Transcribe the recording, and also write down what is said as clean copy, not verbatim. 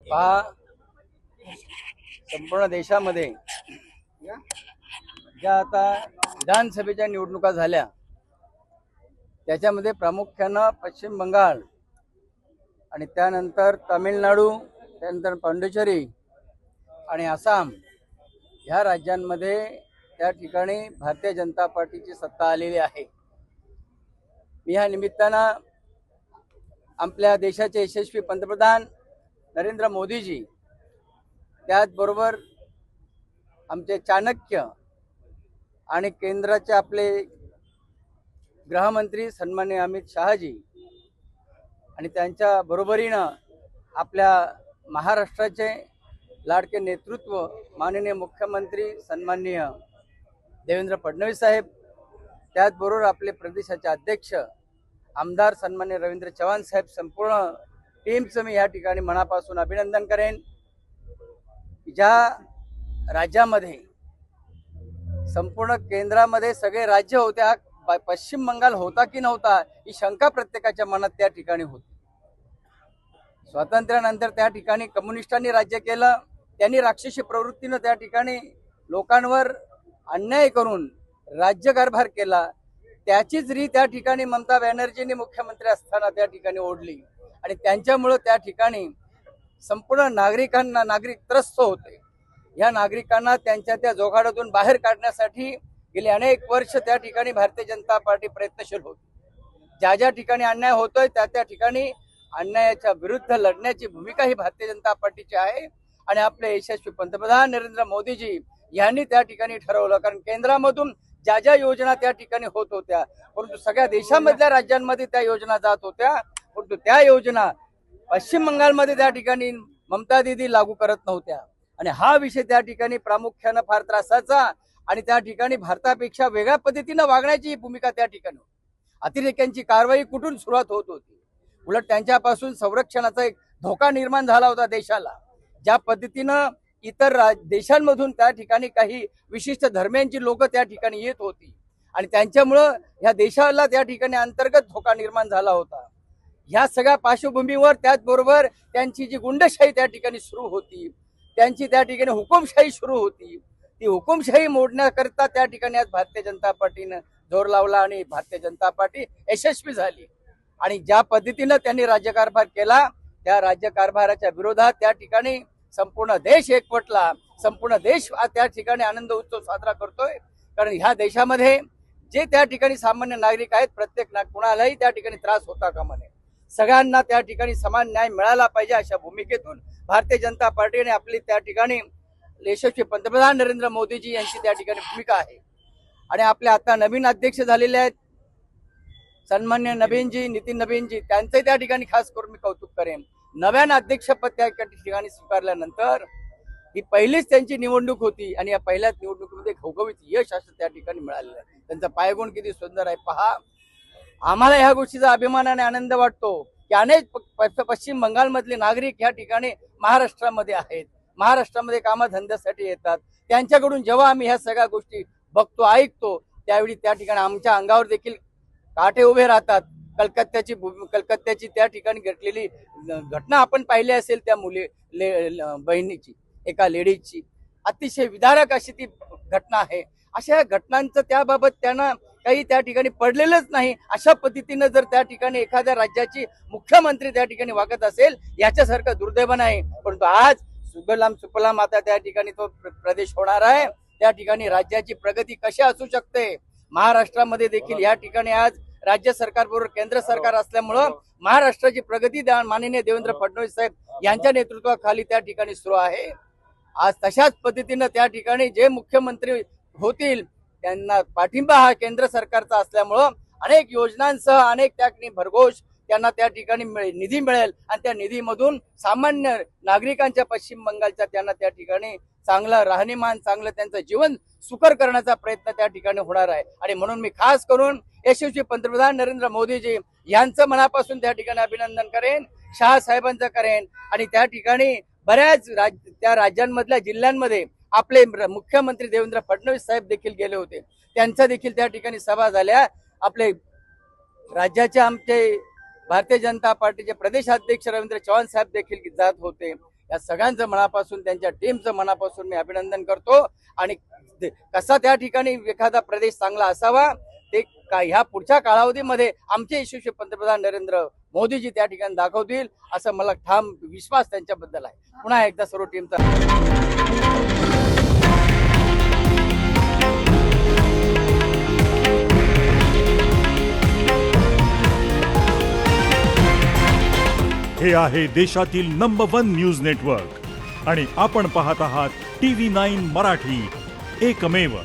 पहा, संपूर्ण देशामध्ये ज्या आता विधानसभेच्या निवडणुका झाल्या त्याच्यामध्ये प्रामुख्यानं पश्चिम बंगाल आणि त्यानंतर तामिळनाडू, त्यानंतर पांडिचेरी आणि आसाम ह्या राज्यांमध्ये त्या ठिकाणी भारतीय जनता पार्टीची सत्ता आलेली आहे। मी ह्या निमित्तानं आपल्या देशाचे यशस्वी पंतप्रधान नरेंद्र मोदीजी, त्याचबरोबर आमचे चाणक्य आणि केंद्राचे आपले गृहमंत्री सन्माननीय अमित शहाजी आणि त्यांच्या बरोबरीनं आपल्या महाराष्ट्राचे लाडके नेतृत्व माननीय मुख्यमंत्री सन्माननीय देवेंद्र फडणवीस साहेब, त्याचबरोबर आपले प्रदेशाचे अध्यक्ष आमदार सन्माननीय रवींद्र चव्हाण साहेब, संपूर्ण टीमचं मी या ठिकाणी मनापासून अभिनंदन करेन। ज्या राज्यामध्ये संपूर्ण केंद्रामध्ये सगळे राज्य होते, पश्चिम बंगाल होता की नव्हता ही शंका प्रत्येकाच्या मनात त्या ठिकाणी होती। स्वातंत्र्यानंतर त्या ठिकाणी कम्युनिस्टांनी राज्य केलं, त्यांनी राक्षसी प्रवृत्तीनं त्या ठिकाणी लोकांवर अन्याय करून राज्यकारभार केला। त्याचीच रीत त्या ठिकाणी ममता बॅनर्जींनी मुख्यमंत्री असताना त्या ठिकाणी ओढली आणि त्यांच्यामुळे त्या ठिकाणी संपूर्ण नागरिक त्रस्त होते। या नागरिकांना त्यांच्या त्या जोखाडातून बाहेर काढण्यासाठी गेली अनेक वर्ष त्या ठिकाणी भारतीय जनता पार्टी प्रयत्नशील होती। ज्या ज्या ठिकाणी अन्याय होतोय त्या ठिकाणी अन्यायाच्या विरुद्ध लढण्याची भूमिका ही भारतीय जनता पार्टीची आहे आणि आपले यशस्वी पंतप्रधान नरेंद्र मोदीजी यांनी त्या ठिकाणी ठरवलं, कारण केंद्रामधून ज्या ज्या योजना त्या ठिकाणी होत होत्या, परंतु सगळ्या देशामधल्या राज्यांमध्ये त्या योजना जात होत्या, परंतु त्या योजना पश्चिम बंगालमध्ये त्या ठिकाणी ममता दीदी लागू करत नव्हत्या आणि हा विषय त्या ठिकाणी प्रामुख्यानं फार त्रासाचा आणि त्या ठिकाणी भारतापेक्षा वेगळ्या पद्धतीनं वागण्याची भूमिका त्या ठिकाणी, अतिरेक्यांची कारवाई कुठून सुरुवात होत होती, उलट त्यांच्यापासून संरक्षणाचा एक धोका निर्माण झाला होता देशाला। ज्या पद्धतीनं इतर देशांमधून त्या ठिकाणी काही विशिष्ट धर्मांची लोक त्या ठिकाणी येत होती आणि त्यांच्यामुळं ह्या देशाला त्या ठिकाणी अंतर्गत धोका निर्माण झाला होता। ह्या सगळ्या पार्श्वभूमीवर त्याचबरोबर त्यांची जी गुंडशाही त्या ठिकाणी सुरू होती, त्यांची त्या ठिकाणी हुकुमशाही सुरू होती, ती हुकुमशाही मोडण्याकरता त्या ठिकाणी आज भारतीय जनता पार्टीनं जोर लावला आणि भारतीय जनता पार्टी यशस्वी झाली आणि ज्या पद्धतीनं त्यांनी राज्यकारभार केला त्या राज्यकारभाराच्या विरोधात त्या ठिकाणी संपूर्ण देश एकवटला, संपूर्ण देश त्या ठिकाणी आनंद उत्सव साजरा करतोय। कारण ह्या देशामध्ये जे त्या ठिकाणी सामान्य नागरिक आहेत, प्रत्येक कुणालाही त्या ठिकाणी त्रास होता कामा नये, सगळ्यांना त्या ठिकाणी समान न्याय मिळाला पाहिजे अशा भूमिकेतून भारतीय जनता पार्टीने आपली त्या ठिकाणी यशस्वी पंतप्रधान नरेंद्र मोदीजी यांची त्या ठिकाणी भूमिका आहे आणि आपले आता नवीन अध्यक्ष झालेले आहेत सन्मान्य नितीन नवीनजी, त्यांचे त्या ठिकाणी खास करून मी कौतुक करेन। नव्यानं अध्यक्षपद त्या ठिकाणी स्वीकारल्यानंतर ही पहिलीच त्यांची निवडणूक होती आणि या पहिल्याच निवडणुकीमध्ये घवघवीत यश असं त्या ठिकाणी मिळालेलं आहे। त्यांचा पायगुण किती सुंदर आहे पहा। आम्हाला ह्या गोष्टीचा अभिमान आणि आनंद वाटतो की अनेक पश्चिम बंगालमधले नागरिक या ठिकाणी महाराष्ट्रामध्ये आहेत, महाराष्ट्रामध्ये कामधंद्यासाठी येतात, त्यांच्याकडून जेव्हा आम्ही ह्या सगळ्या गोष्टी बघतो ऐकतो त्यावेळी त्या ठिकाणी आमच्या अंगावर देखील काटे उभे राहतात। कलकत्त्याची त्या ठिकाणी घडलेली घटना आपण पाहिली असेल, त्या बहिणीची, एका लेडीजची अतिशय विदारक अशी ती घटना आहे। अशा घटनांचं त्याबाबत त्यांना काही त्या ठिकाणी पडलेलंच नाही। अशा पद्धतीनं जर त्या ठिकाणी एखाद्या राज्याची मुख्यमंत्री त्या ठिकाणी वागत असेल याच्यासारखं दुर्दैव नाही, परंतु आज सुगलाम सुफलाम आता त्या ठिकाणी तो प्रदेश होणार आहे। त्या ठिकाणी राज्याची प्रगती कशी असू शकते, महाराष्ट्रामध्ये देखील या ठिकाणी आज राज्य सरकार बरोबर केंद्र सरकार असल्यामुळं महाराष्ट्राची प्रगती माननीय देवेंद्र फडणवीस साहेब यांच्या नेतृत्वाखाली त्या ठिकाणी सुरू आहे। आज तशाच पद्धतीनं त्या ठिकाणी जे मुख्यमंत्री होतील त्यांना पाठिंबा हा केंद्र सरकारचा असल्यामुळं अनेक योजनांसह अनेक त्या ठिकाणी भरघोष त्यांना त्या ठिकाणी निधी मिळेल आणि त्या निधीमधून सामान्य नागरिकांच्या पश्चिम बंगालच्या त्यांना त्या ठिकाणी चांगलं राहणीमान, चांगलं त्यांचं जीवन सुकर करण्याचा प्रयत्न त्या ठिकाणी होणार आहे आणि म्हणून मी खास करून यशस्वी पंतप्रधान नरेंद्र मोदीजी यांचं मनापासून त्या ठिकाणी अभिनंदन करेन, शहा साहेबांचं करेन आणि त्या ठिकाणी बऱ्याच त्या राज्यांमधल्या जिल्ह्यांमध्ये आपले मुख्यमंत्री देवेंद्र फडणवीस साहेब देखील गेले होते, त्यांच्या देखील त्या ठिकाणी सभा झाल्या। आपले राज्याचे आमचे भारतीय जनता पार्टीचे प्रदेशाध्यक्ष रवींद्र चव्हाण साहेब देखील जात होते। या सगळ्यांचं मनापासून, त्यांच्या टीमचं मनापासून मी अभिनंदन करतो. आणि कसा त्या ठिकाणी एखादा प्रदेश चांगला असावा ते ह्या पुढच्या कालावधीमध्ये आमचे यशस्वी पंतप्रधान नरेंद्र मोदीजी त्या ठिकाणी दाखवतील, असं मला ठाम विश्वास त्यांच्याबद्दल आहे. पुन्हा एकदा सर्व टीमचा हे आहे देशातील नंबर 1 न्यूज नेटवर्क आणि आपण पाहत आहात TV9 मराठी, एकमेव.